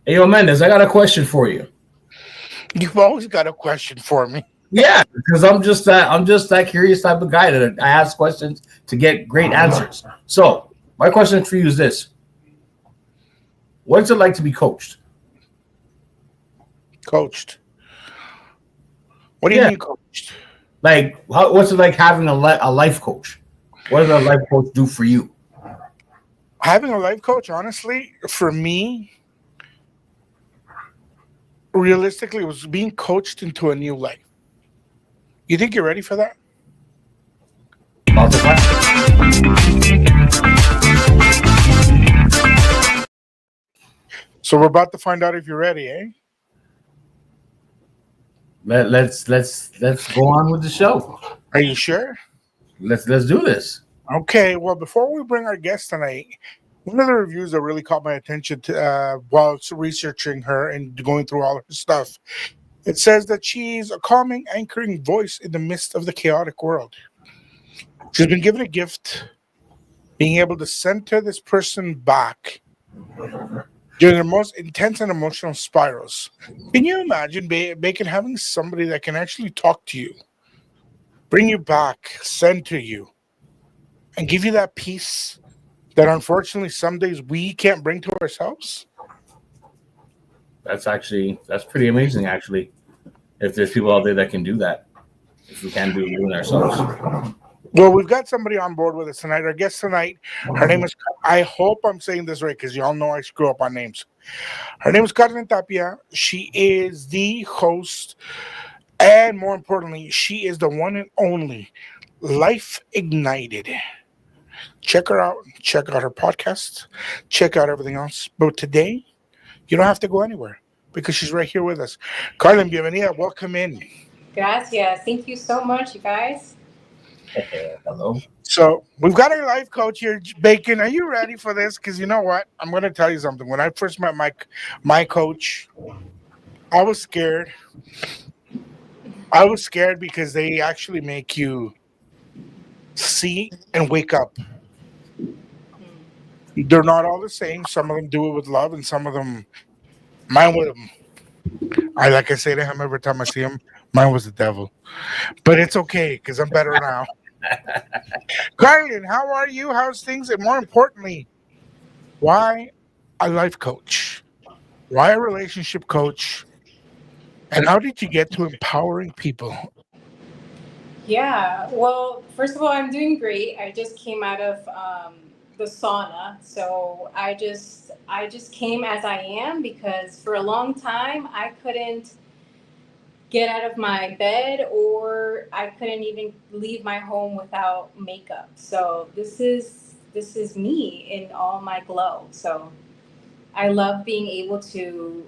Hey, yo, Mendez, I got a question for you. You've always got a question for me. Yeah, because I'm just that curious type of guy that I ask questions to get great answers. So my question for you is this: what's it like to be coached? Coached. What do you Yeah, mean coached? what's it like having a life coach? What does a life coach do for you? Having a life coach, honestly, for me, realistically, was being coached into a new life. You think you're ready for that? About to find So we're about to find out if you're ready, eh? let's go on with the show. Are you sure? Let's do this. Okay. Well, before we bring our guest tonight, one of the reviews that really caught my attention while researching her and going through all her stuff, it says that she's a calming, anchoring voice in the midst of the chaotic world. She's been given a gift, being able to center this person back during their most intense and emotional spirals. Can you imagine, Bacon, having somebody that can actually talk to you, bring you back, center you, and give you that peace that unfortunately some days we can't bring to ourselves? That's pretty amazing. Actually, if there's people out there that can do that, if we can do it within ourselves. Well, we've got somebody on board with us tonight. Our guest tonight, her name is, I hope I'm saying this right because y'all know I screw up on names. Her name is Karlin Tapia. She is the host, and more importantly, she is the one and only Life Ignited. Check her out. Check out her podcast. Check out everything else. But today, you don't have to go anywhere because she's right here with us. Karlin, bienvenida. Welcome in. Gracias. Thank you so much, you guys. Hello. So we've got our life coach here, Bacon. Are you ready for this? Because you know what? I'm going to tell you something. When I first met my coach, I was scared. I was scared because they actually make you see and wake up. They're not all the same. Some of them do it with love, and some of them, mine with them. Like I say to him every time I see him, mine was the devil. But it's okay because I'm better now. Karlin, how are you? How's things? And more importantly, why a life coach? Why a relationship coach? And how did you get to empowering people? Yeah, well, first of all, I'm doing great. I just came out of the sauna, so I just came as I am because for a long time I couldn't get out of my bed or I couldn't even leave my home without makeup. So this is me in all my glow. So I love being able to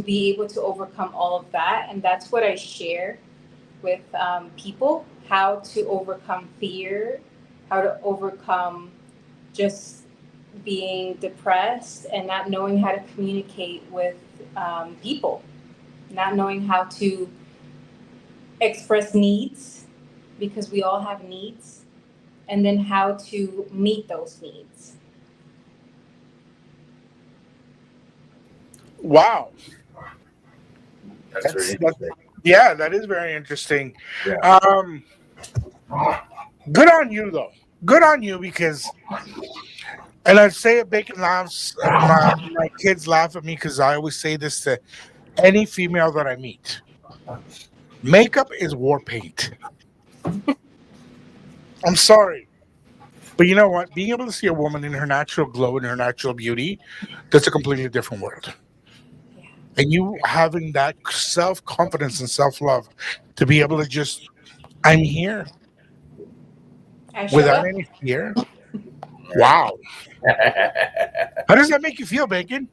be able to overcome all of that, and that's what I share with people: how to overcome fear, how to overcome just being depressed and not knowing how to communicate with people, not knowing how to express needs because we all have needs, and then how to meet those needs. Wow. That's very interesting. Yeah, that is very interesting. Yeah. Um, Good on you, though. Good on you because, and I say it, Bacon laughs. My kids laugh at me because I always say this to any female that I meet. Makeup is war paint. I'm sorry. But you know what? Being able to see a woman in her natural glow and her natural beauty, that's a completely different world. And you having that self confidence and self love to be able to just, I'm here I showed without up. any fear. Wow. How does that make you feel, Bacon?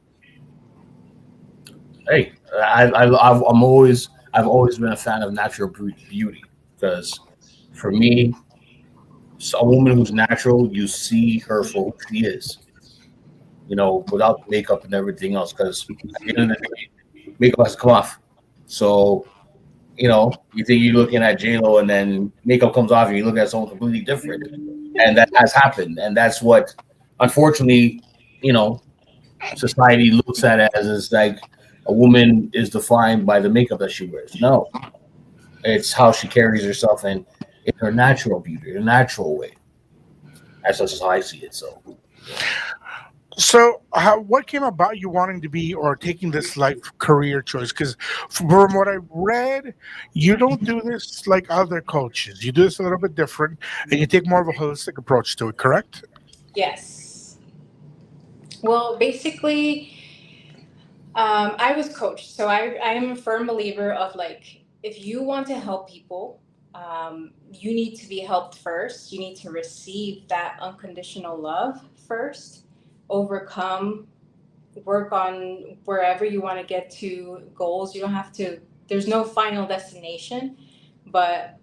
Hey, I've always been a fan of natural beauty because for me, a woman who's natural, you see her for who she is, without makeup and everything else. Because at the end of the day, makeup has to come off. So, you think you're looking at J Lo, and then makeup comes off, and you look at someone completely different, and that has happened, and that's what, unfortunately, you know, society looks at it as is like a woman is defined by the makeup that she wears. No, it's how she carries herself and in her natural beauty, her natural way. That's just how I see it. So So, what came about you wanting to be or taking this life career choice? Because from what I read, you don't do this like other coaches. You do this a little bit different, and you take more of a holistic approach to it. Correct? Yes. Well, basically, I was coached, so I am a firm believer of like if you want to help people, you need to be helped first. You need to receive that unconditional love first, overcome, work on wherever you want to get to goals. You don't have to. There's no final destination, but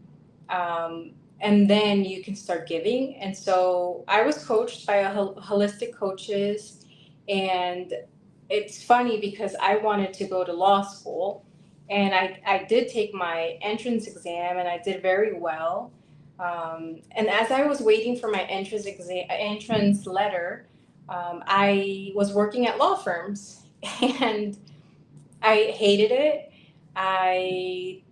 and then you can start giving. And so I was coached by a holistic coaches, and it's funny because I wanted to go to law school, and I did take my entrance exam and I did very well. And as I was waiting for my entrance letter, I was working at law firms and I hated it. I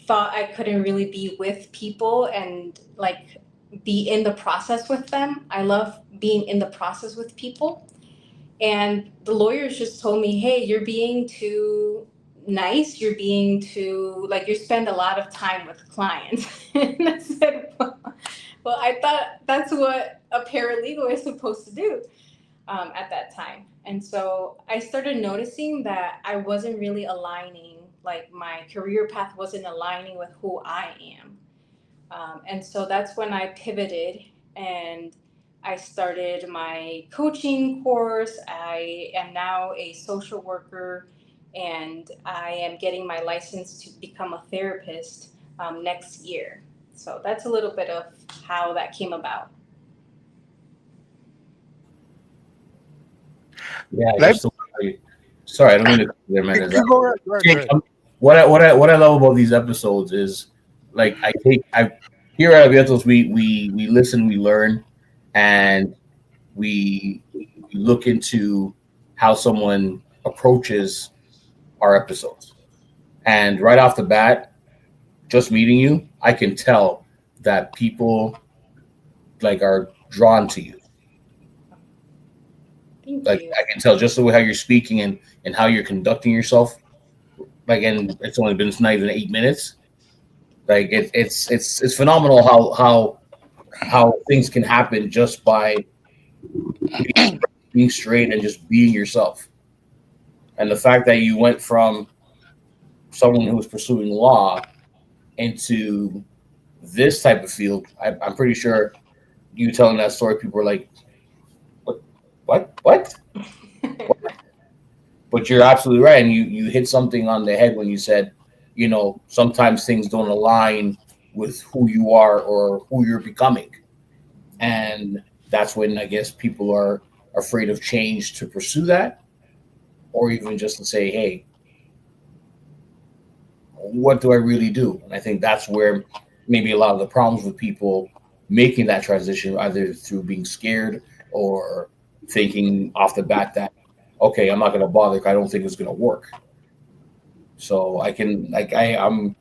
thought I couldn't really be with people and like be in the process with them. I love being in the process with people. And the lawyers just told me, hey, you're being too nice. You're being too, like, you spend a lot of time with clients. And I said, well, I thought that's what a paralegal is supposed to do at that time. And so I started noticing that I wasn't really aligning, like, my career path wasn't aligning with who I am. And so that's when I pivoted and I started my coaching course. I am now a social worker and I am getting my license to become a therapist next year. So that's a little bit of how that came about. yeah, Life. sorry, I don't mean to cut you there, man. Go ahead. Go ahead. Go Jake, ahead. what I love about these episodes is like I here at Abiertos we listen, we learn, and we look into how someone approaches our episodes. And right off the bat, just meeting you, I can tell that people like are drawn to you. Thank Like you. I can tell just the way how you're speaking and how you're conducting yourself. Like, and it's only been, it's not even 8 minutes. Like it's phenomenal how things can happen just by being straight and just being yourself. And the fact that you went from someone who was pursuing law into this type of field, I'm pretty sure you telling that story, people were like, "What? What? What?" But you're absolutely right, and you hit something on the head when you said, sometimes things don't align with who you are or who you're becoming, and that's when I guess people are afraid of change to pursue that, or even just to say, "Hey, what do I really do?" And I think that's where maybe a lot of the problems with people making that transition, either through being scared or thinking off the bat that, okay, I'm not going to bother. I don't think it's going to work. So I can, like, I'm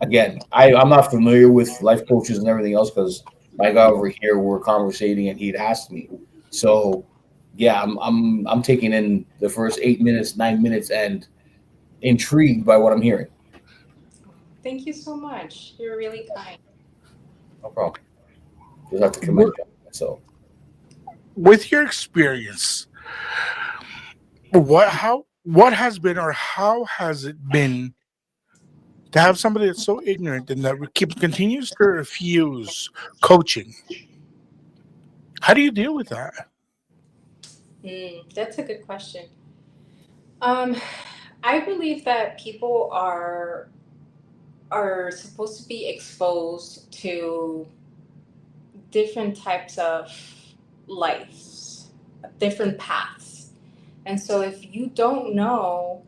again, I'm not familiar with life coaches and everything else because my guy over here, we're conversating and he'd asked me. So yeah, I'm taking in the first 8 minutes, 9 minutes, and intrigued by what I'm hearing. Thank you so much. You're really kind. No problem. Just have to commend With you. So with your experience, what has been or how has it been to have somebody that's so ignorant and that continues to refuse coaching? How do you deal with that? That's a good question. Um, I believe that people are supposed to be exposed to different types of lives, different paths. And so if you don't know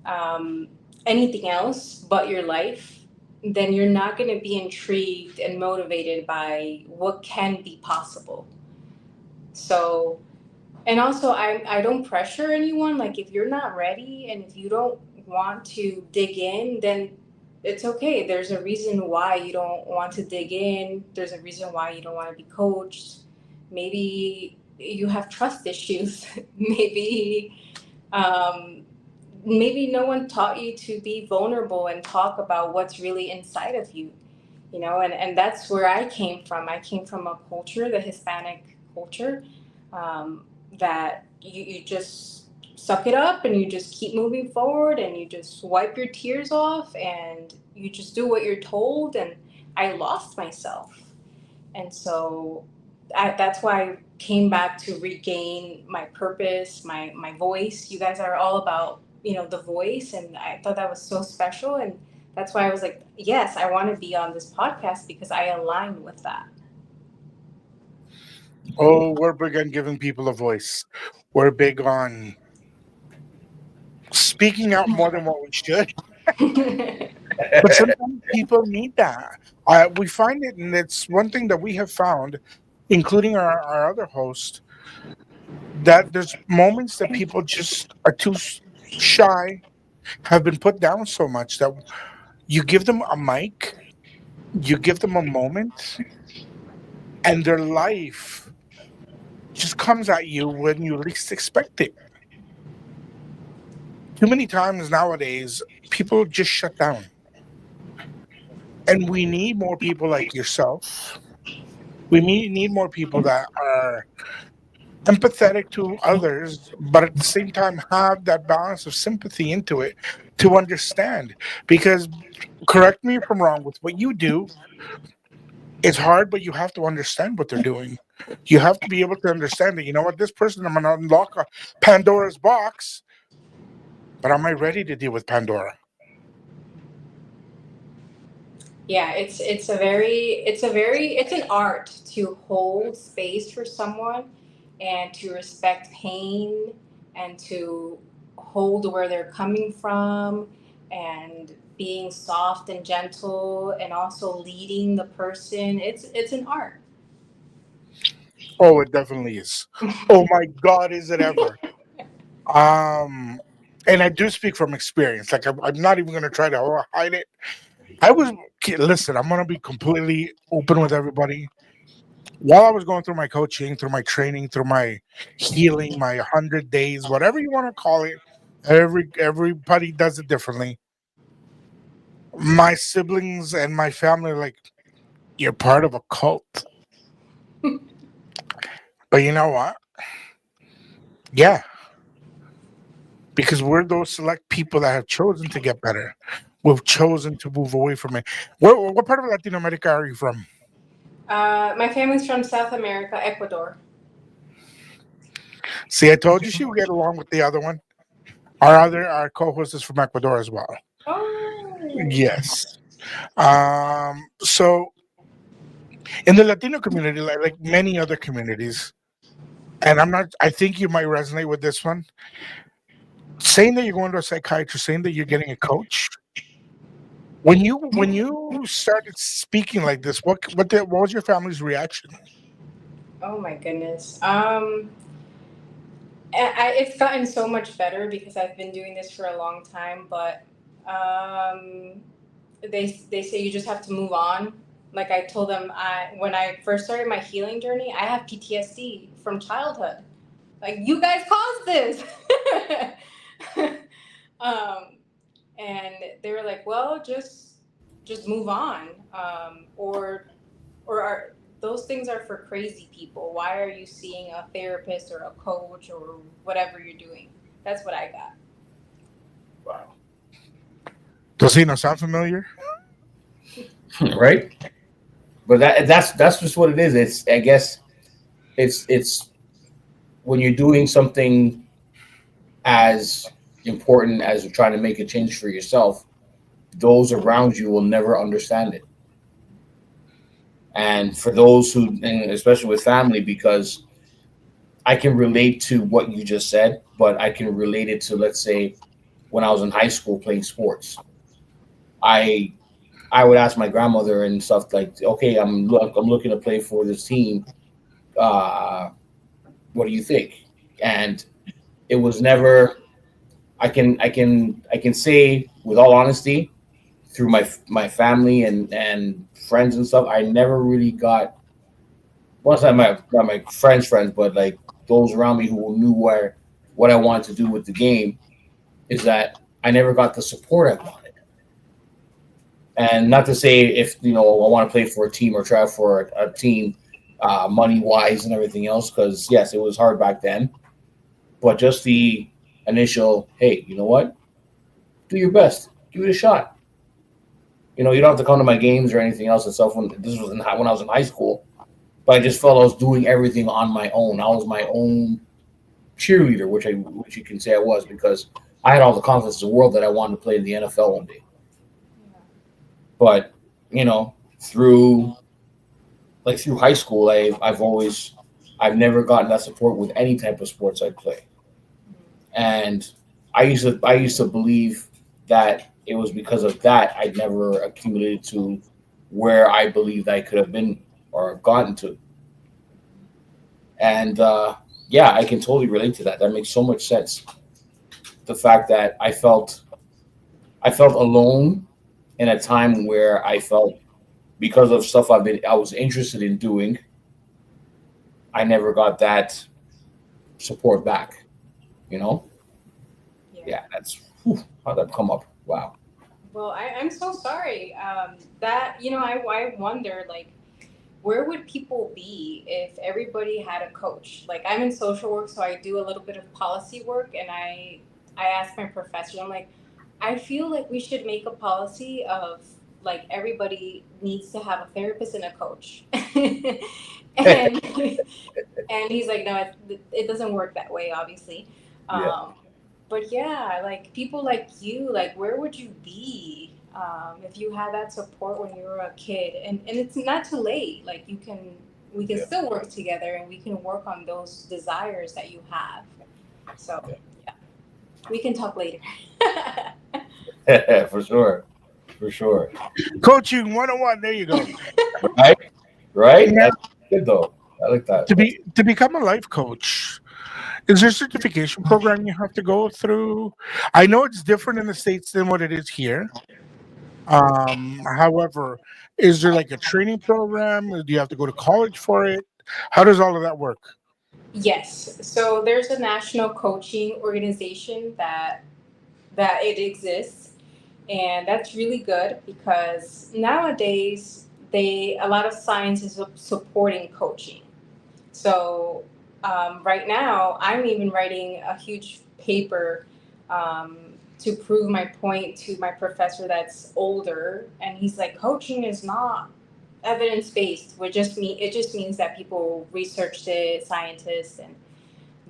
um, anything else but your life, then you're not going to be intrigued and motivated by what can be possible. So, And also, I don't pressure anyone. Like, if you're not ready and if you don't want to dig in, then it's okay. There's a reason why you don't want to dig in. There's a reason why you don't want to be coached. Maybe you have trust issues. Um, maybe no one taught you to be vulnerable and talk about what's really inside of you. And that's where I came from. I came from a culture, the Hispanic culture, um, that you just suck it up and you just keep moving forward and you just wipe your tears off and you just do what you're told. And I lost myself. And so that's why I came back to regain my purpose, my voice. You guys are all about, the voice. And I thought that was so special. And that's why I was like, yes, I want to be on this podcast because I align with that. Oh, we're big on giving people a voice. We're big on speaking out more than what we should. But sometimes people need that. We find it, and it's one thing that we have found, including our other host, that there's moments that people just are too shy, have been put down so much that you give them a mic, you give them a moment, and their life just comes at you when you least expect it. Too many times nowadays, people just shut down. And we need more people like yourself. We need more people that are empathetic to others, but at the same time have that balance of sympathy into it to understand. Because, correct me if I'm wrong, with what you do, it's hard, but you have to understand what they're doing. You have to be able to understand that, you know what, this person, I'm going to unlock a Pandora's box, but am I ready to deal with Pandora? Yeah, it's an art to hold space for someone and to respect pain and to hold where they're coming from and being soft and gentle and also leading the person. It's an art. Oh, it definitely is. Oh my God, is it ever? Um, and I do speak from experience. Like I'm not even going to try to hide it. I was listen. I'm going to be completely open with everybody. While I was going through my coaching, through my training, through my healing, my 100 days, whatever you want to call it, everybody does it differently. My siblings and my family are like, you're part of a cult. But you know what? Yeah, because we're those select people that have chosen to get better. We've chosen to move away from it. What part of Latin America are you from? My family's from South America, Ecuador. See, I told you she would get along with the other one. Our co-host is from Ecuador as well. Oh. Yes. So in the Latino community, like many other communities, and I'm not. I think you might resonate with this one. Saying that you're going to a psychiatrist, saying that you're getting a coach. When you started speaking like this, what was your family's reaction? Oh my goodness. It's gotten so much better because I've been doing this for a long time, but um, they say you just have to move on. Like I told them, when I first started my healing journey, I have PTSD from childhood. Like you guys caused this, um, and they were like, well, just move on, or are those things are for crazy people? Why are you seeing a therapist or a coach or whatever you're doing? That's what I got. Wow. Does he not sound familiar? Right? But that's just what it is. It's I guess it's when you're doing something as important as you're trying to make a change for yourself, those around you will never understand it. And for those who, and especially with family, because I can relate to what you just said, but I can relate it to, let's say, when I was in high school playing sports. I I would ask my grandmother and stuff like, okay, I'm looking to play for this team. Uh, what do you think? and it was never. I can say with all honesty, through my family and friends and stuff, I never really got. Once I not my friends, but like those around me who knew what I wanted to do with the game, is that I never got the support I wanted. And not to say if I want to play for a team or try for a team, money wise and everything else, because yes, it was hard back then. But just the initial, hey, you know what? Do your best. Give it a shot. You don't have to come to my games or anything else and stuff. When this was when I was in high school, but I just felt I was doing everything on my own. I was my own cheerleader, which you can say I was, because I had all the confidence in the world that I wanted to play in the NFL one day. But through through high school, I've never gotten that support with any type of sports I play, and I used to believe that it was because of that I never accumulated to where I believed I could have been or gotten to. And yeah, I can totally relate to that. That makes so much sense. The fact that I felt alone in a time where I felt, because of stuff I was interested in doing, I never got that support back. You know? Yeah. Yeah, that's how that come up. Wow. Well, I'm so sorry. That I wonder, like, where would people be if everybody had a coach? Like, I'm in social work, so I do a little bit of policy work, and I ask my professor, I'm like, I feel like we should make a policy of, like, everybody needs to have a therapist and a coach. and and he's like, no, it doesn't work that way, obviously. Yeah. Um, but yeah, like, people like you, like, where would you be if you had that support when you were a kid? And it's not too late. Like, we can Yeah. still work together, and we can work on those desires that you have. So Yeah. yeah, we can talk later. For sure. For sure. Coaching 101. There you go. Right? Right? Now, That's good though. I like that. That's to become a life coach, is there a certification program you have to go through? I know it's different in the States than what it is here. However, is there like a training program? Do you have to go to college for it? How does all of that work? Yes. So there's a national coaching organization that it exists, and that's really good because nowadays they a lot of science is supporting coaching. So right now, I'm even writing a huge paper um, to prove my point to my professor that's older, and he's like, coaching is not evidence based. It just means that people researched it, scientists and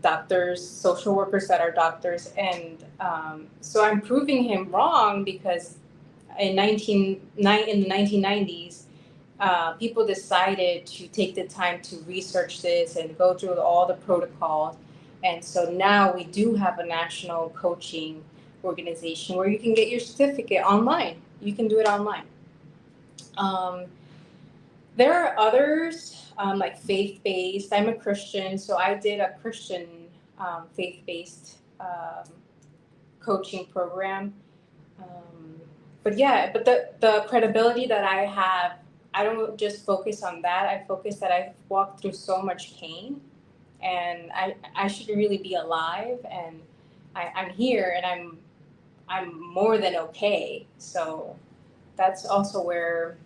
doctors, social workers that are doctors, and so I'm proving him wrong because in the 1990s, people decided to take the time to research this and go through all the protocols. And so now we do have a national coaching organization where you can get your certificate online. You can do it online. Um, there are others like faith based. I'm a Christian, so I did a Christian faith based coaching program. Um, but yeah, but the credibility that I have, I don't just focus on that. I focus that I've walked through so much pain, and I should really be alive, and I'm here, and I'm more than okay. So that's also where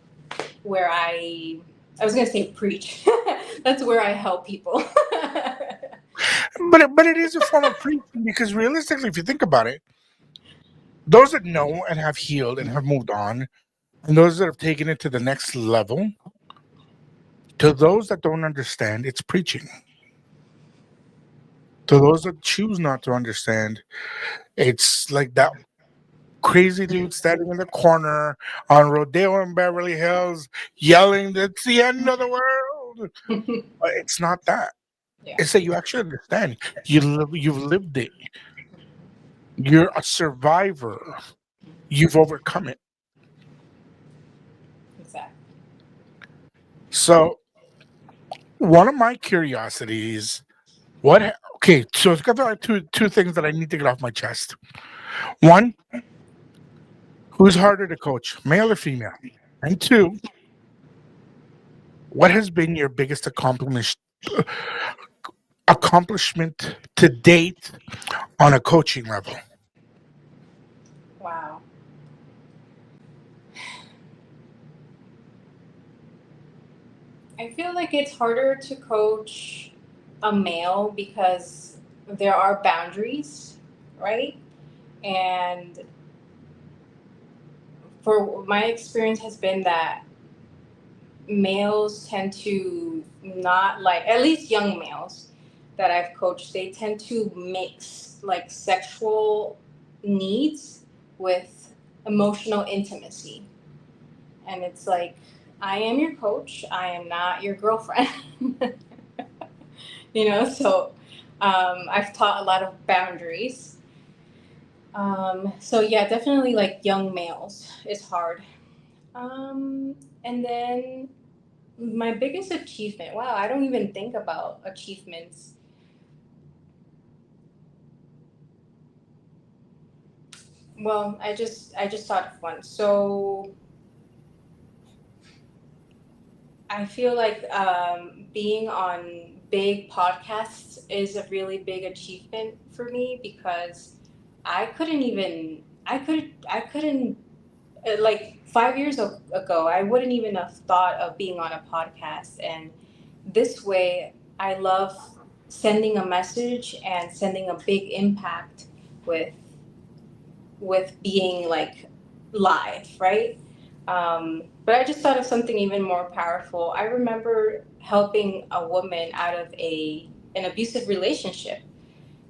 I was gonna say preach. That's where I help people. But it is a form of preaching because realistically, if you think about it, those that know and have healed and have moved on, and those that have taken it to the next level, to those that don't understand, it's preaching. To those that choose not to understand, it's like that crazy dude standing in the corner on Rodeo in Beverly Hills yelling, "It's the end of the world." But it's not that. Yeah, It's that you actually understand. You've lived it. You're a survivor. You've overcome it. exactly. So one of my curiosities, what Okay, so it's got two things that I need to get off my chest. One, who's harder to coach, male or female? And two, what has been your biggest accomplishment to date on a coaching level? Wow. I feel like it's harder to coach a male because there are boundaries, right? And for my experience has been that males tend to not like, at least young males that I've coached, they tend to mix like sexual needs with emotional intimacy. And it's like, I am your coach, I am not your girlfriend. So I've taught a lot of boundaries. So yeah, definitely like young males is hard. And then my biggest achievement. Wow, I don't even think about achievements. Well, I just thought of one. So I feel like being on big podcasts is a really big achievement for me because I couldn't like 5 years ago I wouldn't even have thought of being on a podcast, and this way I love sending a message and sending a big impact with being like live, right? But I just thought of something even more powerful. I remember helping a woman out of an abusive relationship,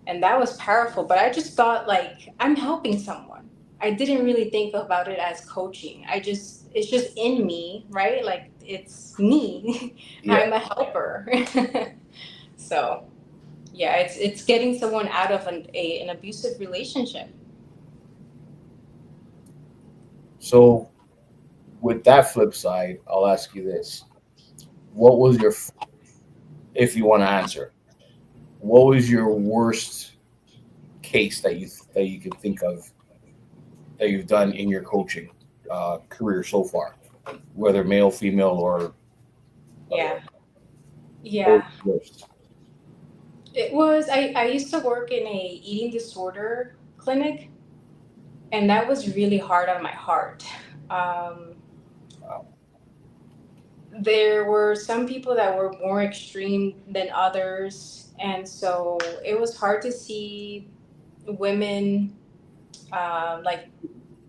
and that was powerful. But I just thought like I'm helping someone. I didn't really think about it as coaching. It's just in me, right? Like it's me. Yeah. I'm a helper. So yeah, it's getting someone out of an abusive relationship. So with that flip side, I'll ask you this: what was your, if you want to answer, what was your worst case that you can think of that you've done in your coaching career so far, whether male, female, or Yeah. otherwise? What was Yeah. the worst? It was I used to work in a eating disorder clinic, and that was really hard on my heart. Um, Wow. there were some people that were more extreme than others, and so it was hard to see women like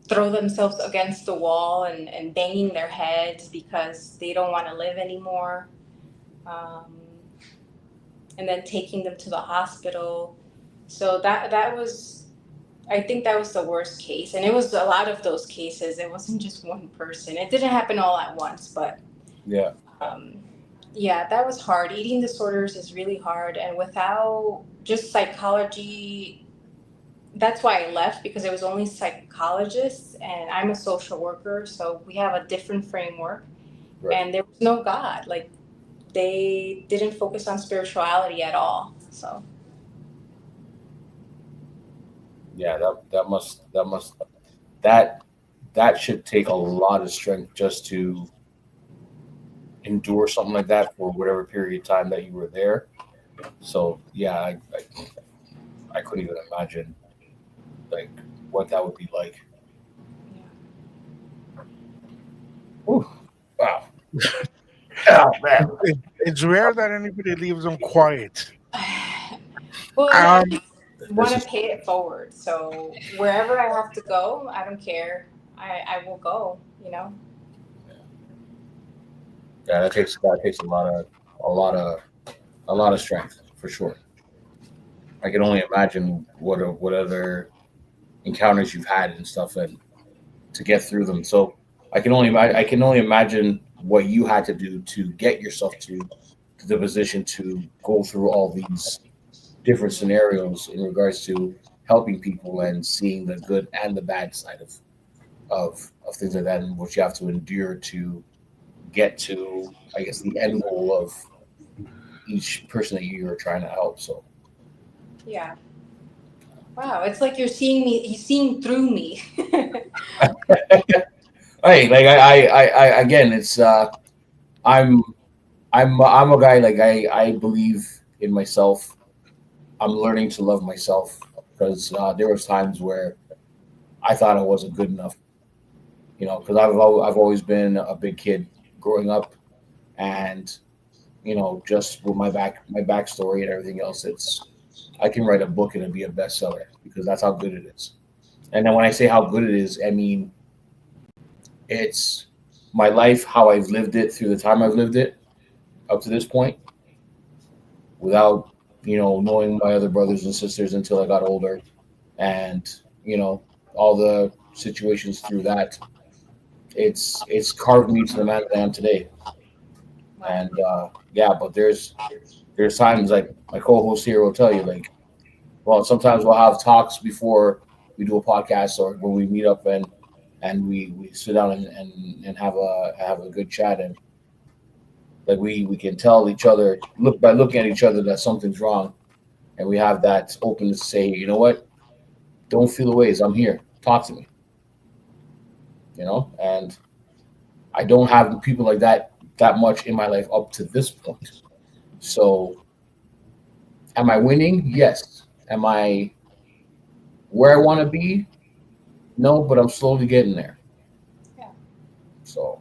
throw themselves against the wall and banging their heads because they don't want to live anymore, um, and then taking them to the hospital. So that was, I think that was the worst case, and it was a lot of those cases. It wasn't just one person. It didn't happen all at once, but Yeah. um, yeah, that was hard. Eating disorders is really hard, and without just psychology, that's why I left, because it was only psychologists, and I'm a social worker, so we have a different framework, Right. and there was no God. Like they didn't focus on spirituality at all. So Yeah. That that should take a lot of strength just to endure something like that for whatever period of time that you were there. So yeah, I couldn't even imagine like what that would be like. Ooh, wow. Oh man. It's rare that anybody leaves them quiet. yeah. Well, I Um, just This want to is pay it forward. So wherever I have to go, I don't care. I will go. yeah, that takes a lot of strength for sure. I can only imagine what other encounters you've had and stuff, and to get through them. So I can only imagine what you had to do to get yourself to the position to go through all these different scenarios in regards to helping people and seeing the good and the bad side of things like that, and what you have to endure to get to, I guess, the end goal of each person that you're trying to help. So Yeah. Wow, it's like you're seeing me. He's seeing through me. Hey, like again, it's I'm I'm a guy like I believe in myself. I'm learning to love myself because there was times where I thought I wasn't good enough. Because I've always been a big kid growing up, and just with my backstory and everything else, it's I can write a book and it'd be a bestseller because that's how good it is. And then when I say how good it is, I mean it's my life, how I've lived it through the time I've lived it up to this point, without knowing my other brothers and sisters until I got older, and you know all the situations through that. It's carved me to the man that I am today. Wow. And yeah, but there's times like my co-host here will tell you, like, well, sometimes we'll have talks before we do a podcast or when we meet up, and we sit down and have a good chat, and like we can tell each other, look by looking at each other, that something's wrong, and we have that openness to say, you know what, don't feel the ways, I'm here, talk to me. And I don't have people like that much in my life up to this point. So am I winning? Yes. Am I where I want to be? No, but I'm slowly getting there. Yeah. So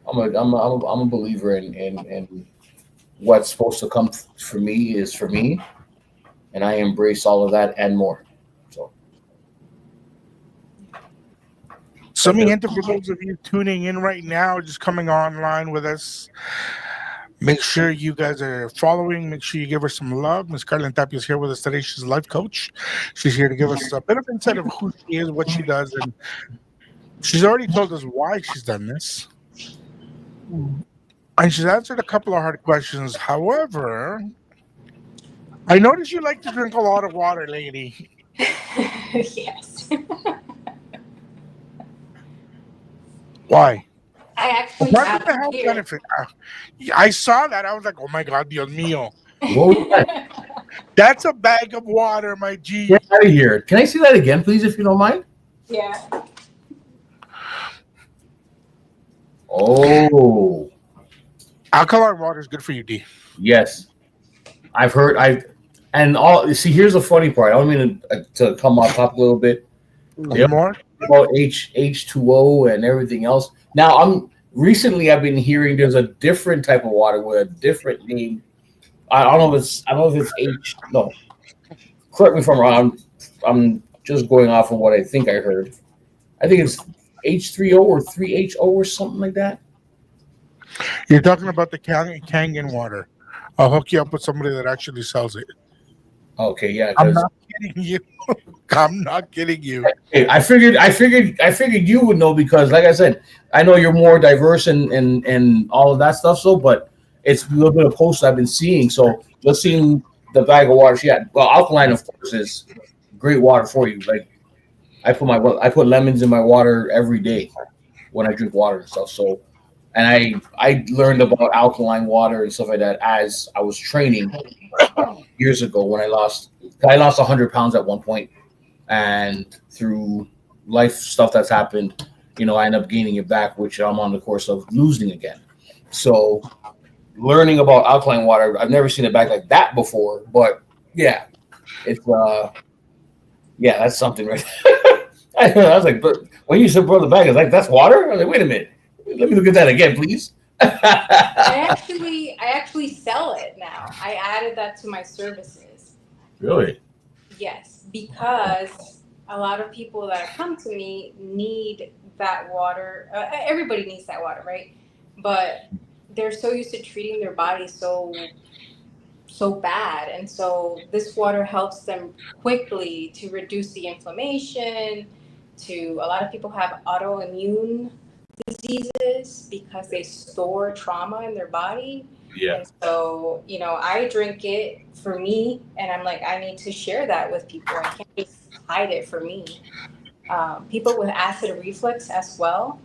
I'm a believer in what's supposed to come for me is for me, and I embrace all of that and more. So, So, but me gente, for those of you tuning in right now, just coming online with us, make sure you guys are following. Make sure you give her some love. Miss Karlin Tapia is here with us today. She's a life coach. She's here to give us a bit of insight of who she is, what she does, and she's already told us why she's done this. And she's answered a couple of hard questions. However, I noticed you like to drink a lot of water, lady. Yes. Why? I actually Apart from have the it health here. benefit, I saw that. I was like, oh my God, Dios mío. what was that? That's a bag of water, my Get G. out of here! Can I see that again, please, if you don't mind? Yeah. Oh, Alkaline water is good for you, D. yes, I've heard. And all. See, here's the funny part. I don't mean to come off top a little bit. They Any more? about H2O and everything else. Now I've been hearing there's a different type of water with a different name. I don't know if it's H. No, correct me if I'm wrong. I'm just going off of what I think I heard. I think it's H3O or 3HO or something like that. You're talking about the Kangen water. I'll hook you up with somebody that actually sells it. Okay, yeah, I'm because not kidding you. I'm not kidding you. I figured you would know because, like I said, I know you're more diverse and all of that stuff. So, but it's a little bit of posts I've been seeing. So, just seeing the bag of water she had. Well, alkaline, of course, is great water for you. Like I put lemons in my water every day when I drink water and stuff. So, and I learned about alkaline water and stuff like that as I was training years ago when I lost 100 pounds at one point, and through life stuff that's happened, I end up gaining it back, which I'm on the course of losing again. So learning about alkaline water, I've never seen it back like that before, but yeah, it's yeah, that's something, right? I was like, but when you said brother bag, it's like that's water. I was like, wait a minute, let me look at that again, please. I actually sell it now. I added that to my services. Really? Yes, because a lot of people that come to me need that water. Everybody needs that water, right? But they're so used to treating their body so bad, and so this water helps them quickly to reduce the inflammation. To a lot of people have autoimmune diseases because they store trauma in their body. Yeah. And so, I drink it for me, and I'm like, I need to share that with people. I can't just hide it for me. People with acid reflux as well,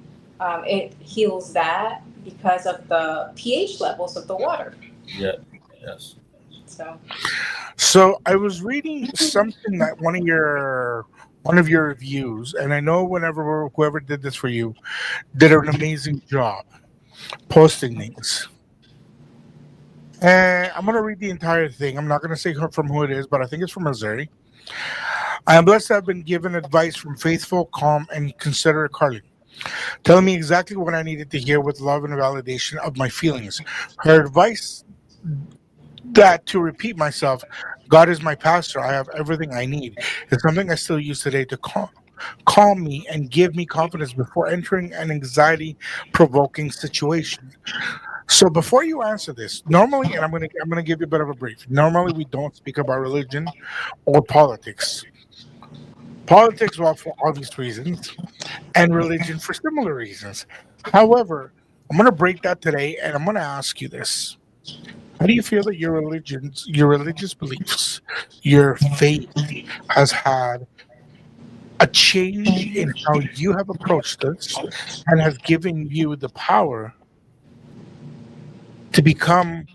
it heals that because of the pH levels of the water. Yeah. Yes. So So I was reading something that one of your reviews, and I know whenever whoever did this for you did an amazing job posting these. And I'm gonna read the entire thing. I'm not gonna say from who it is, but I think it's from Missouri. I am blessed to have been given advice from faithful, calm, and considerate Karlin, telling me exactly what I needed to hear with love and validation of my feelings. Her advice that, to repeat myself, God is my pastor, I have everything I need, is something I still use today to calm me and give me confidence before entering an anxiety provoking situation. So before you answer this, normally, and I'm gonna give you a bit of a brief. Normally we don't speak about religion or politics. Politics, well, for obvious reasons, and religion for similar reasons. However, I'm gonna break that today and I'm gonna ask you this. How do you feel that your religious beliefs, your faith has had a change in how you have approached this and has given you the power to become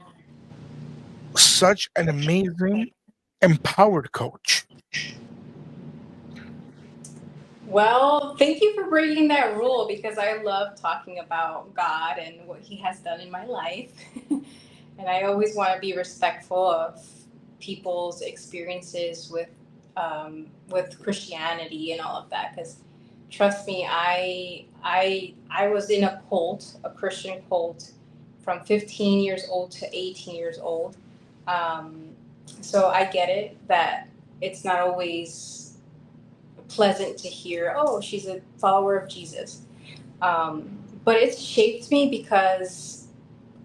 such an amazing, empowered coach? well, thank you for breaking that rule because I love talking about God and what He has done in my life. And I always want to be respectful of people's experiences with Christianity and all of that. Because trust me, I was in a cult, a Christian cult, from 15 years old to 18 years old. Um, so I get it that it's not always pleasant to hear, oh, she's a follower of Jesus. But it's shaped me because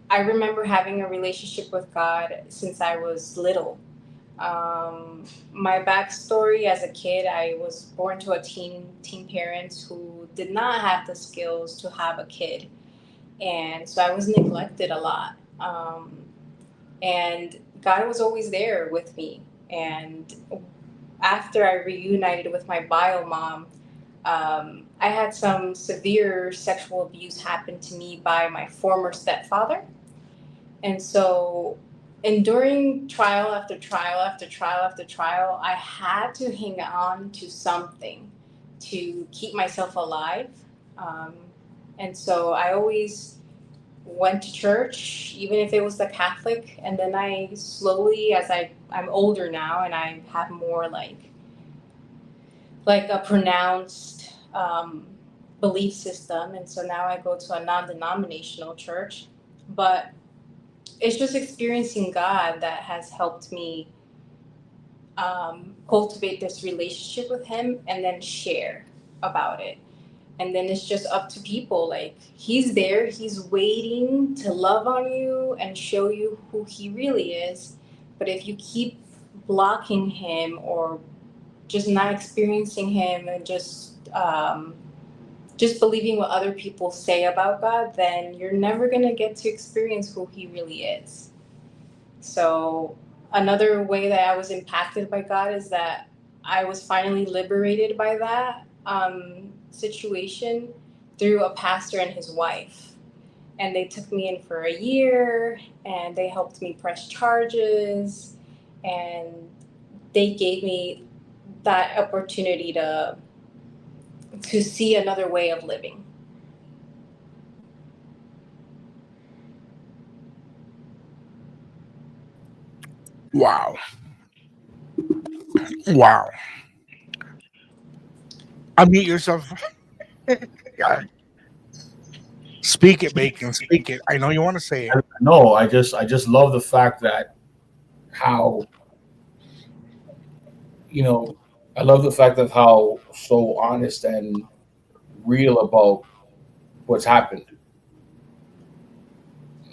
I remember having a relationship with God since I was little. My backstory as a kid, I was born to a teen parents who did not have the skills to have a kid, and so I was neglected a lot. And God was always there with me. And after I reunited with my bio mom, I had some severe sexual abuse happen to me by my former stepfather. And so, enduring trial after trial after trial after trial, I had to hang on to something to keep myself alive. Um, and so, I always went to church, even if it was the Catholic. And then I slowly, as I'm older now and I have more like a pronounced belief system. And so now I go to a non denominational church. But it's just experiencing God that has helped me cultivate this relationship with Him and then share about it. And then it's just up to people. Like, He's there, He's waiting to love on you and show you who He really is. But if you keep blocking Him or just not experiencing Him and just believing what other people say about God, then you're never going to get to experience who He really is. So, another way that I was impacted by God is that I was finally liberated by that situation through a pastor and his wife. And they took me in for a year and they helped me press charges and they gave me that opportunity to see another way of living. Wow. Wow. Unmute yourself. Yeah. Speak it, Bacon. Speak it. I know you want to say it. No, I just love the fact that how you know I love the fact of how so honest and real about what's happened.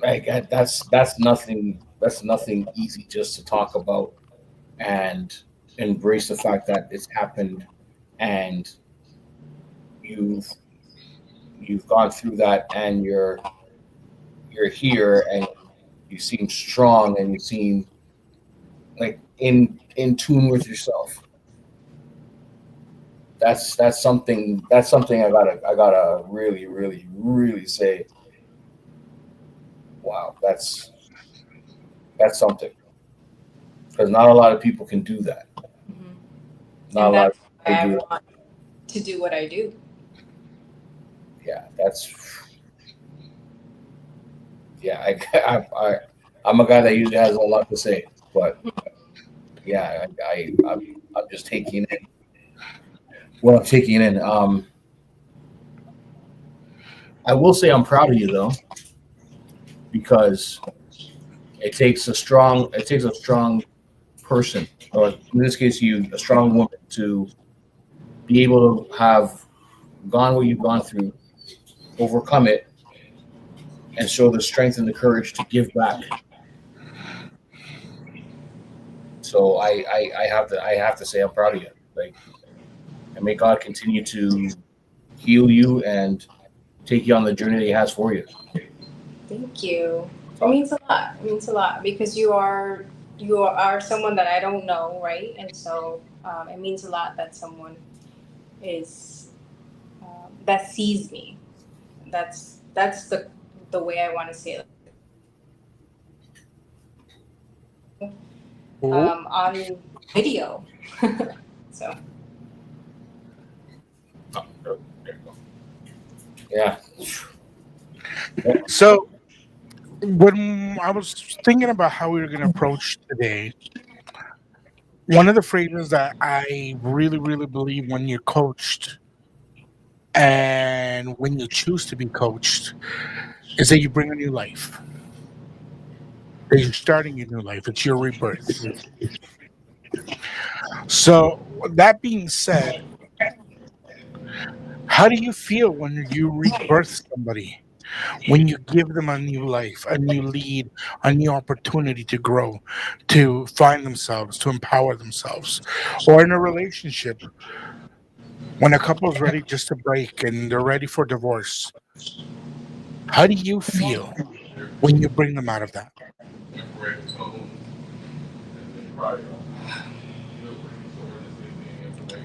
Like that's nothing easy just to talk about and embrace the fact that it's happened and you've you've gone through that and you're here and you seem strong and you seem like in tune with yourself. That's something I gotta really say. Wow, that's something. because not a lot of people can do that. Mhm. Not a And lot of that's people why can I do that. want to do what I do. Yeah, that's yeah. I'm a guy that usually has a lot to say, but yeah, I'm just taking in what I'm taking in. I will say I'm proud of you though, because it takes a strong person, or in this case, you a strong woman to be able to have gone what you've gone through, overcome it, and show the strength and the courage to give back. So I have to say I'm proud of you. Like, and may God continue to heal you and take you on the journey that He has for you. Thank you. That's It all. means a lot. It means a lot because you are someone that I don't know, right? And so it means a lot that someone is that sees me. That's the way I want to say it. Oh. On video. So Oh, there you go. Yeah. So when I was thinking about how we were going to approach today, one of the phrases that I really, really believe when you're coached and when you choose to be coached is that you bring a new life. That you're starting your new life. It's your rebirth. So that being said, how do you feel when you rebirth somebody? When you give them a new life, a new lead, a new opportunity to grow, to find themselves, to empower themselves, or in a relationship when a couple is ready just to break and they're ready for divorce, how do you feel when you bring them out of that?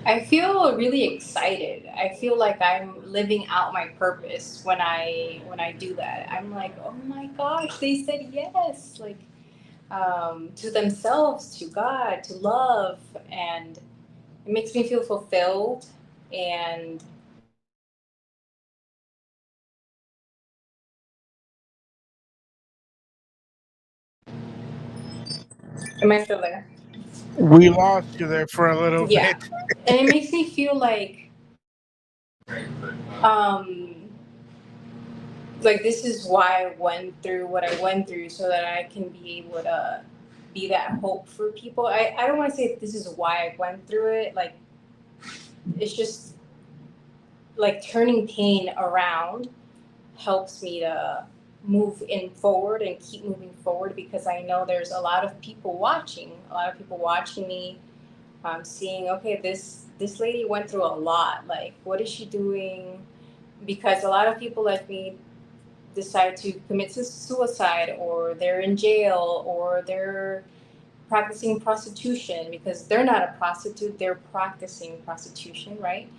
I feel really excited. I feel like I'm living out my purpose when I do that. I'm like, oh my gosh, they said yes, like to themselves, to God, to love, and it makes me feel fulfilled. And am I still there? We lost you there for a little Yeah, bit. and it makes me feel um like this is why I went through what I went through so that I can be able to be that hope for people. I don't want to say this is why I went through it. Like it's just like turning pain around helps me to move in forward and keep moving forward because I know there's a lot of people watching me, seeing okay this lady went through a lot. Like what is she doing? Because a lot of people like me decide to commit suicide or they're in jail or they're practicing prostitution because they're not a prostitute, they're practicing prostitution, right?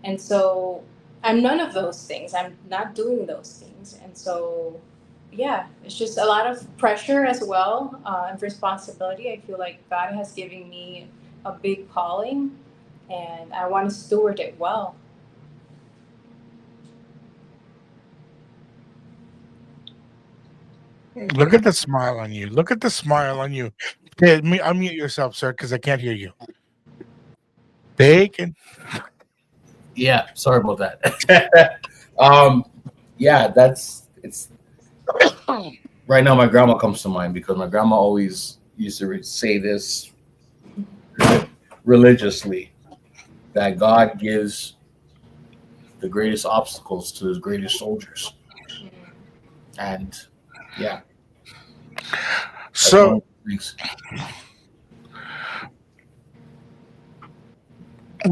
And so I'm none of those things. I'm not doing those things. And so, yeah, it's just a lot of pressure as well and responsibility. I feel like God has given me a big calling and I want to steward it well. Look at the smile on you. Look at the smile on you. Okay, unmute yourself, sir, because I can't hear you. Bacon. Yeah. Sorry about that. um. Yeah. That's it's right now. My grandma comes to mind because my grandma always used to say this religiously, that God gives the greatest obstacles to His greatest soldiers, and yeah, that's one So of the things.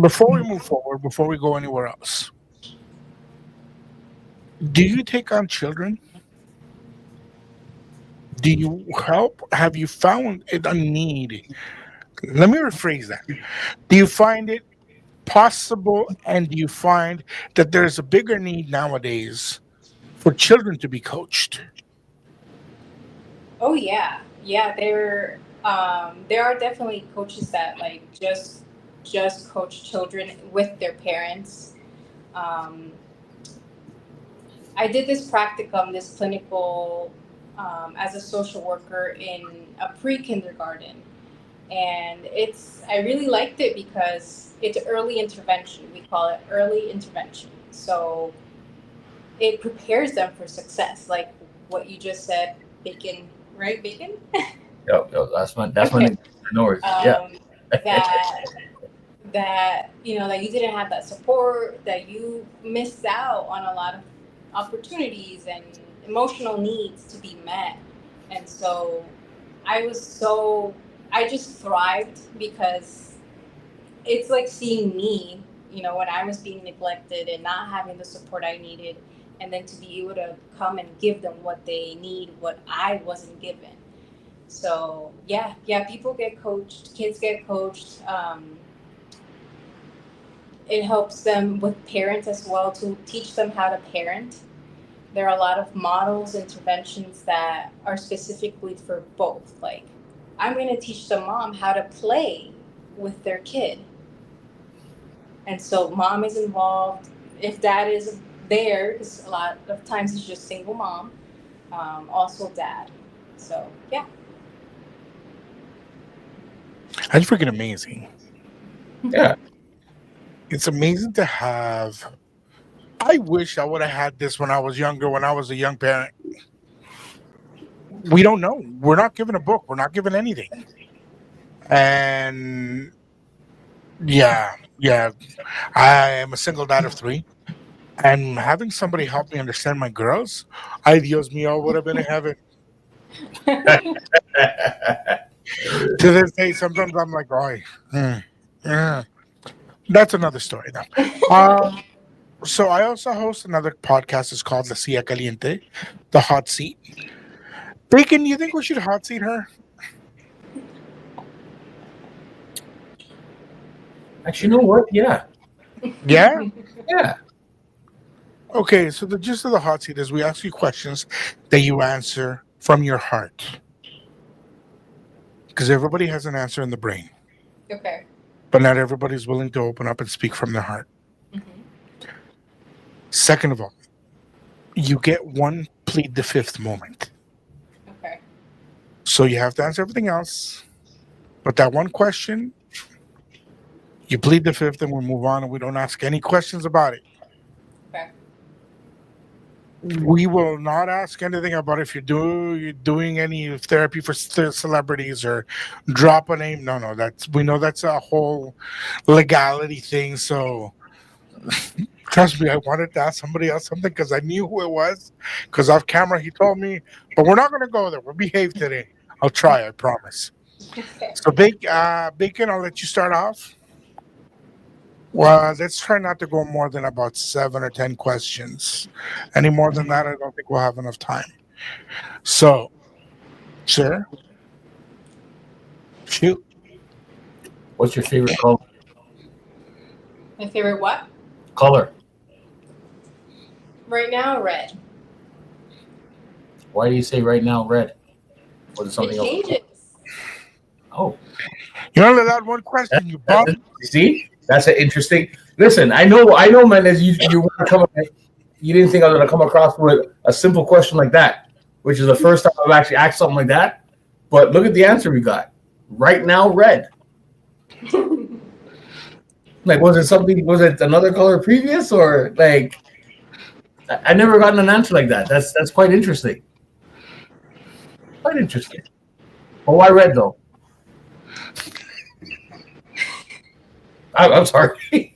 before we move forward, before we go anywhere else, do you take on children? Do you help? Have you found it a need? Let me rephrase that. Do you find it possible and do you find that there's a bigger need nowadays for children to be coached? Oh, yeah. Yeah, there. There are definitely coaches that like just coach children with their parents. Um, I did this practicum, this clinical, as a social worker in a pre-kindergarten, and I really liked it because it's early intervention. We call it early intervention. So it prepares them for success, like what you just said, bacon, right? Bacon. Yep, that's my Okay. name. I know it. Yeah. Um, that that you didn't have that support, that you missed out on a lot of opportunities and emotional needs to be met. And so I was so I just thrived because it's like seeing me, when I was being neglected and not having the support I needed, and then to be able to come and give them what they need, what I wasn't given. So yeah, people get coached, kids get coached. It helps them with parents as well to teach them how to parent. There are a lot of models, interventions that are specifically for both. Like, I'm going to teach the mom how to play with their kid. And so, mom is involved. If dad is there, because a lot of times it's just single mom, also dad. So, yeah. That's freaking amazing. Yeah. It's amazing to have. I wish I would have had this when I was younger, when I was a young parent. We don't know. We're not given a book. We're not given anything. And yeah. I am a single dad of three. And having somebody help me understand my girls, ay Dios mío, would have been in heaven. To this day, sometimes I'm like, oh, yeah. That's another story, though. So I also host another podcast. It's called La Silla Caliente, the hot seat. Bacon, you think we should hot seat her? Actually, you know what? Yeah. Yeah. Yeah. Okay. So the gist of the hot seat is we ask you questions that you answer from your heart, because everybody has an answer in the brain, Okay. but not everybody's willing to open up and speak from their heart. Hmm. Second of all, you get one plead the fifth moment. Okay. So you have to answer everything else, but that one question, you plead the fifth, and we move on, and we don't ask any questions about it. Okay. We will not ask anything about if you're doing any therapy for celebrities or drop a name. No, that's we know that's a whole legality thing. So trust me, I wanted to ask somebody else something because I knew who it was. Because off camera he told me, but we're not going to go there. We'll behave today. I'll try. I promise. Okay. So Bacon, I'll let you start off. Well, let's try not to go more than about 7 or 10 questions. Any more than that, I don't think we'll have enough time. So, sir, shoot. What's your favorite color? My favorite what? Color. Right now, red. Why do you say right now red? Or is it It something else? changes. Oh, You're only allowed one question, you bum. you see, that's an interesting. Listen, I know, man. As you want to come, you didn't think I was going to come across with a simple question like that, which is the first time I've actually asked something like that. But look at the answer we got. Right now, red. Like, was it something? Was it another color previous, or like? I never gotten an answer like that. That's quite interesting. Quite interesting. But why red though? I'm sorry. Hey,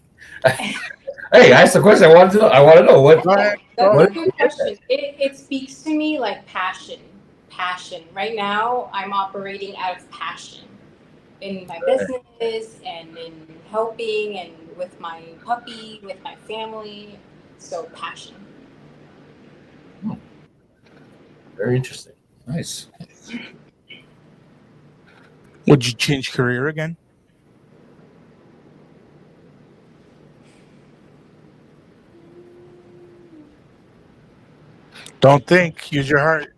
I asked the question. I wanted to know. I want to know what. Go ahead. Go That's ahead. a good question. It speaks to me like passion. Passion. Right now, I'm operating out of passion in my business and in helping and with my puppy, with my family. So, passion. Very interesting. Nice. Would you change career again? Don't think. Use your heart.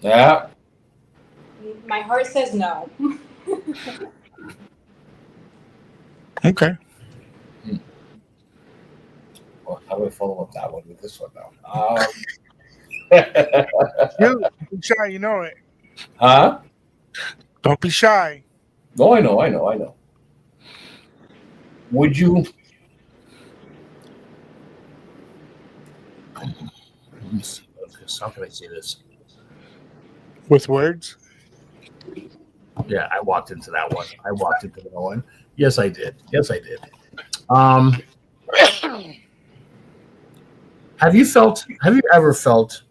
Yeah. My heart says no. Okay. Well, how do I follow up that one with this one now? You don't be shy, you know it. Huh? Don't be shy. No, I know. Would you? Let me see. How can I say this? With words. Yeah, I walked into that one. I walked into that one. Yes, I did. Yes, I did. Um, have you felt? Have you ever felt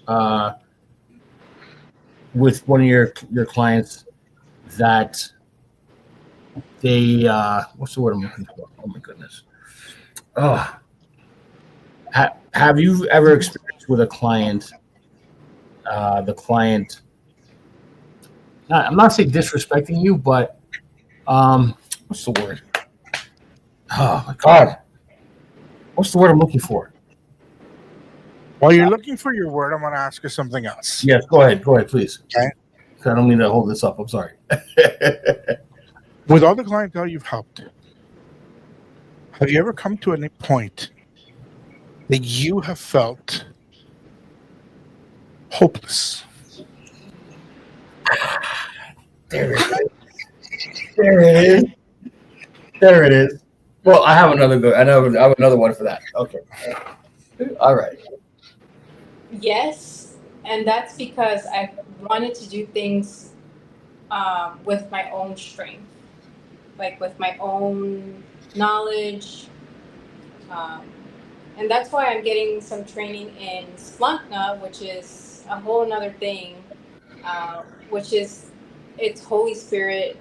uh, with one of your clients that they what's the word I'm looking for? Oh my goodness. Oh, have you ever experienced with a client? The client. I'm not saying disrespecting you, but what's the word? Oh my god. What's the word I'm looking for? While you're looking for your word, I'm going to ask you something else. Yes, go ahead. Go ahead, please. Okay. I don't mean to hold this up. I'm sorry. With all the clientele you've helped, have you ever come to a point that you have felt hopeless? There it is. There it is. There it is. Well, I have another good. I have another one for that. Okay. All right. Yes, and that's because I wanted to do things with my own strength, like with my own knowledge. Um, and that's why I'm getting some training in Splunkna, which is a whole another thing, which is it's Holy Spirit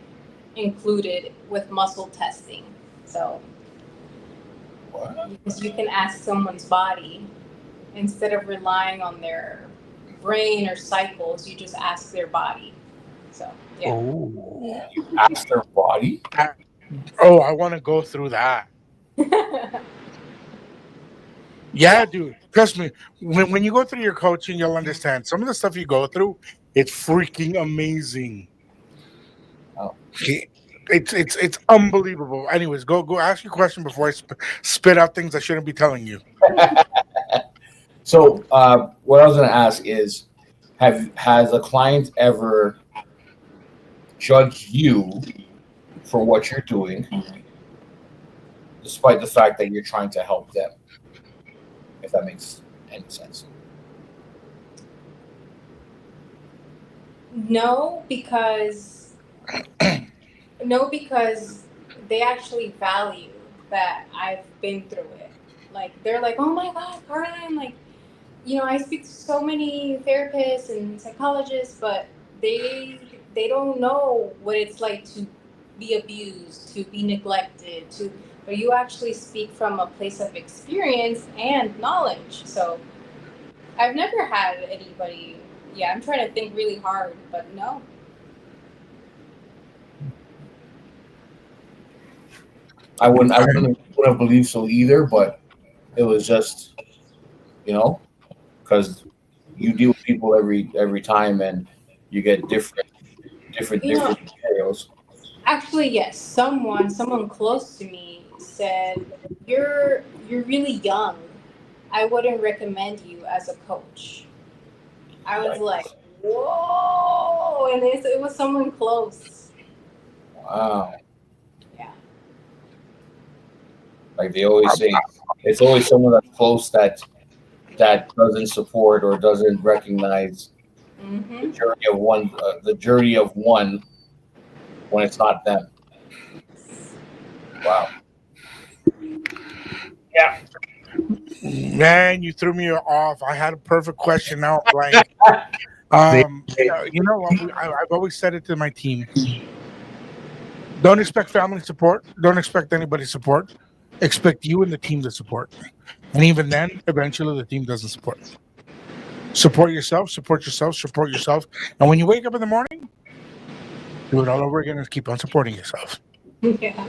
included with muscle testing. So What? because you can ask someone's body instead of relying on their brain or cycles, you just ask their body. So yeah. Oh, Ask their body. I want to go through that. Yeah, dude. Trust me. When you go through your coaching, you'll understand some of the stuff you go through. It's freaking amazing. Oh. It's unbelievable. Anyways, go ask your question before I spit out things I shouldn't be telling you. So, what I was going to ask is, has a client ever judged you for what you're doing, despite the fact that you're trying to help them? If that makes any sense. No, because because they actually value that I've been through it. Like they're like, oh my God, Karlin, like I speak to so many therapists and psychologists, but they don't know what it's like to be abused, to be neglected, but you actually speak from a place of experience and knowledge. So I've never had anybody. Yeah, I'm trying to think really hard, but no. I wouldn't believe so either, but it was just, because you deal with people every time, and you get different You know, scenarios. actually, yes. Someone close to me said, "You're really young. I wouldn't recommend you as a coach." I was Like, like, "Whoa!" And it was someone close. wow. Yeah. Like they always say, it's always someone that's close that doesn't support or doesn't recognize the Mm-hmm. journey of one. The journey of one when it's not them. Wow. Yeah. Man, you threw me off. I had a perfect question. Now I'm blank. They- You know what? I've always said it to my team. Don't expect family support. Don't expect anybody's support. Expect you and the team to support. And even then, eventually the team doesn't support. Support yourself, support yourself, support yourself. And when you wake up in the morning, do it all over again and keep on supporting yourself. Yeah.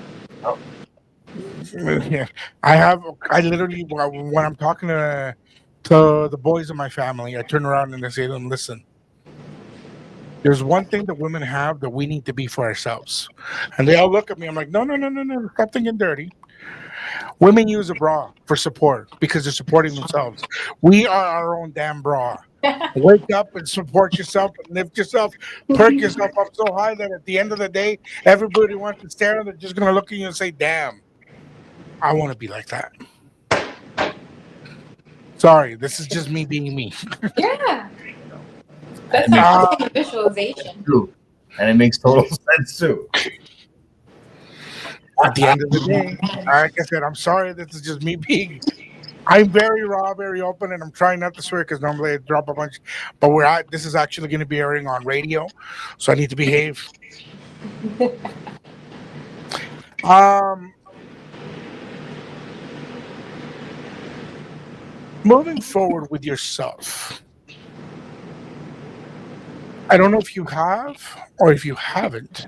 Yeah. I literally, when I'm talking to the boys in my family, I turn around and I say to them, listen, There's one thing that women have that we need to be for ourselves. And they all look at me. I'm like, no, no, no, no, no. Stop thinking dirty. Women use a bra for support because they're supporting themselves. We are our own damn bra. Wake up and support yourself and lift yourself, perk yourself up so high that at the end of the day, everybody wants to stare and they're just going to look at you and say, damn, I want to be like that. Sorry, this is just me being me. Yeah, And that's it makes an awesome visualization. true. And it makes total sense too. At the end of the day, like I said, I'm sorry. This is just me being. I'm very raw, very open, and I'm trying not to swear because normally I drop a bunch. But this is actually going to be airing on radio, so I need to behave. Moving forward with yourself. I don't know if you have or if you haven't.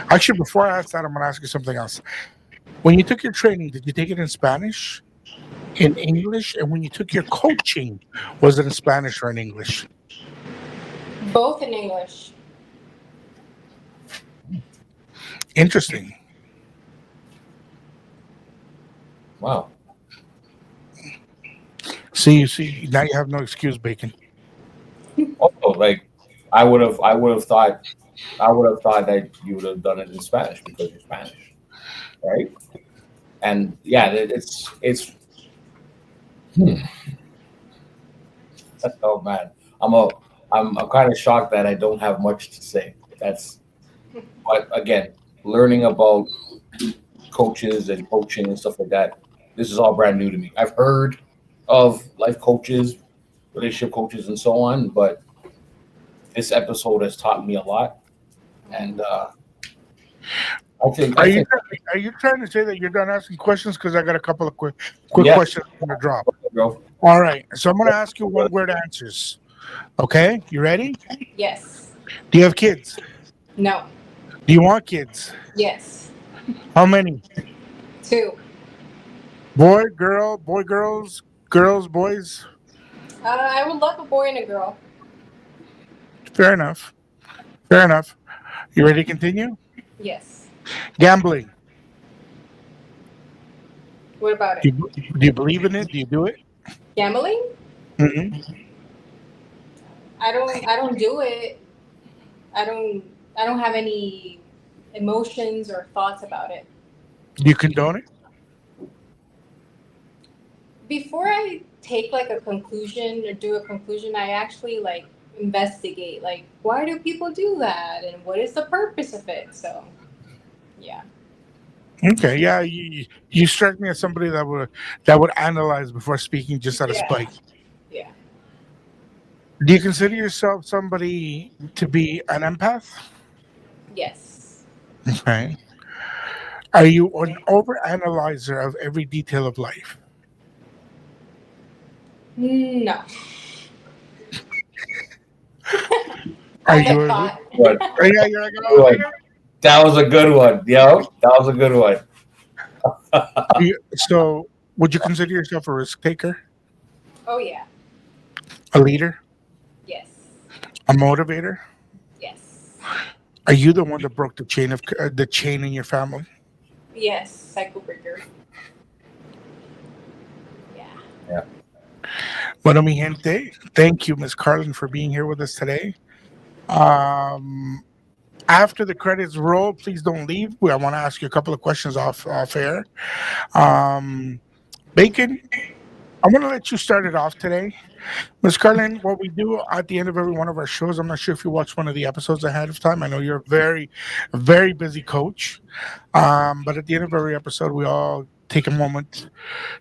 Actually, before I ask that, I'm going to ask you something else. When you took your training, did you take it in Spanish, in English? And when you took your coaching, was it in Spanish or in English? Both in English. Interesting. Wow. See, now you have no excuse, Bacon. Also, like I would have thought that you would have done it in Spanish because you're Spanish, right? And yeah, it's oh man, I'm kind of shocked that I don't have much to say. But again, learning about coaches and coaching and stuff like that, this is all brand new to me. I've heard of life coaches, relationship coaches, and so on, but this episode has taught me a lot. And I think Are you trying to say that you're done asking questions? Because I got a couple of quick questions I'm going to drop. bro. All right. So I'm going to ask you one word answers. Okay. You ready? Yes. Do you have kids? No. Do you want kids? Yes. How many? 2. Boy, girl, boy, girls, boys? I would love a boy and a girl. Fair enough. Fair enough. You ready to continue? Yes. Gambling. What about Do it? you believe in it? Do you do it? Gambling? Mm-hmm. I don't do it. I don't have any emotions or thoughts about it. Do you condone it? Before I take like a conclusion or do a conclusion, I actually like investigate like why do people do that and what is the purpose of it. So yeah. Okay, yeah, you strike me as somebody that would analyze before speaking just out of spite. Yeah. Do you consider yourself somebody to be an empath? Yes. Okay. Are you an overanalyzer of every detail of life? No. Are I get you? caught. But Oh, yeah, you're like, oh, that was a good one, yo. That was a good one. So, would you consider yourself a risk taker, Oh yeah. a leader, Yes. a motivator? Yes. Are you the one that broke the chain in your family? Yes. Cycle breaker. Yeah. Yeah. Bueno, mi gente, thank you, Miss Karlin, for being here with us today. After the credits roll, please don't leave. I want to ask you a couple of questions off air. Bacon, I'm going to let you start it off today. Ms. Karlin, what we do at the end of every one of our shows, I'm not sure if you watched one of the episodes ahead of time. I know you're a very, very busy coach. But at the end of every episode, we all take a moment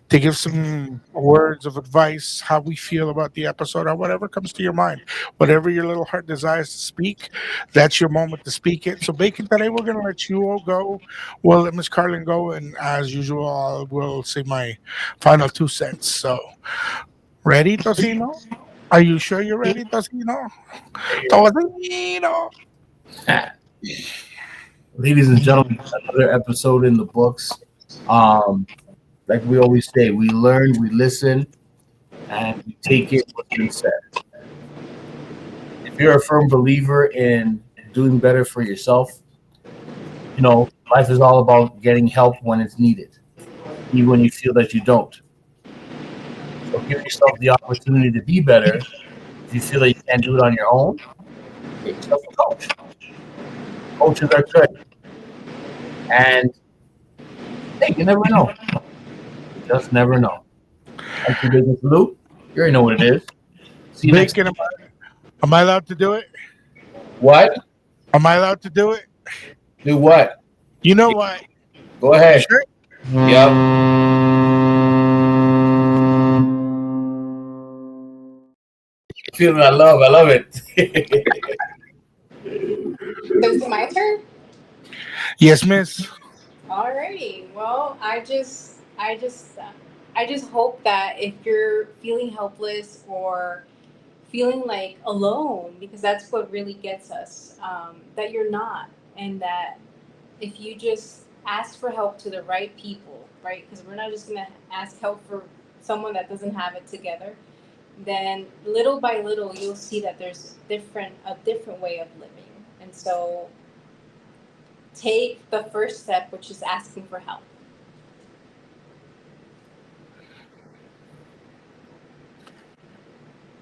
to give some words of advice, how we feel about the episode, or whatever comes to your mind. Whatever your little heart desires to speak, that's your moment to speak it. So, Bacon, today we're going to let you all go. We'll let Ms. Karlin go. And as usual, I will say my final 2 cents. So, ready, Tocino? Are you sure you're ready, Tocino? Tocino! Ladies and gentlemen, another episode in the books. Like we always say, we learn, we listen, and we take it what's been said. If you're a firm believer in doing better for yourself, life is all about getting help when it's needed, even when you feel that you don't. So give yourself the opportunity to be better. If you feel that you can't do it on your own, get yourself a coach. Coaches are good. And hey, you never know. You just never know. Thanks for Business Salute. You already know what it is. See you next Bacon, am I allowed to do it? What? Am I allowed to do it? Do what? You know what? Go ahead. Sure. Yep. Feeling I love it. So is it my turn? Yes, miss. Alrighty. Well, I just hope that if you're feeling helpless or feeling like alone, because that's what really gets us, that you're not, and that if you just ask for help to the right people, right? Because we're not just gonna ask help for someone that doesn't have it together. Then little by little, you'll see that there's a different way of living, and so take the first step, which is asking for help.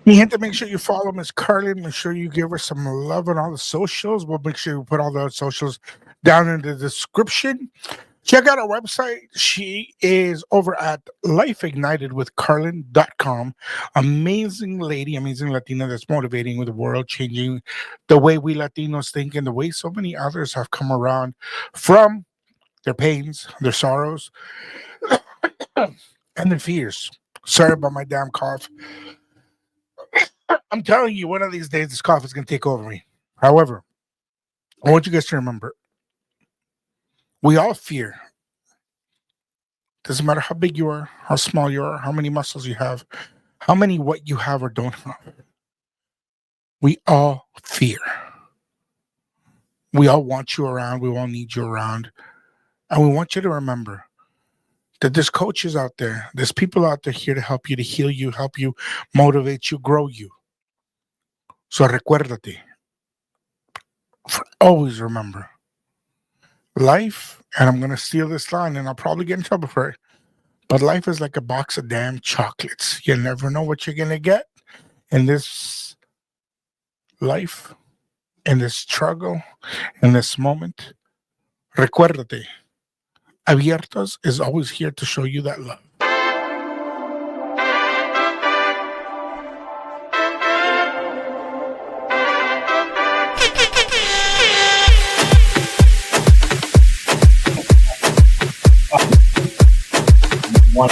Mi gente, make sure you follow Miss Karlin. Make sure you give her some love on all the socials. We'll make sure we put all the socials down in the description. Check out our website. She is over at lifeignitedwithkarlin.com. Amazing lady, amazing Latina that's motivating with the world, changing the way we Latinos think and the way so many others have come around from their pains, their sorrows, and their fears. Sorry about my damn cough. I'm telling you, one of these days, this cough is going to take over me. However, I want you guys to remember, we all fear. Doesn't matter how big you are, how small you are, how many muscles you have, how many what you have or don't have. We all fear. We all want you around. We all need you around. And we want you to remember that there's coaches out there. There's people out there here to help you, to heal you, help you, motivate you, grow you. So recuérdate. Always remember. Life, and I'm going to steal this line and I'll probably get in trouble for it, but life is like a box of damn chocolates. You never know what you're going to get in this life, in this struggle, in this moment. Recuérdate, Abiertos is always here to show you that love. One.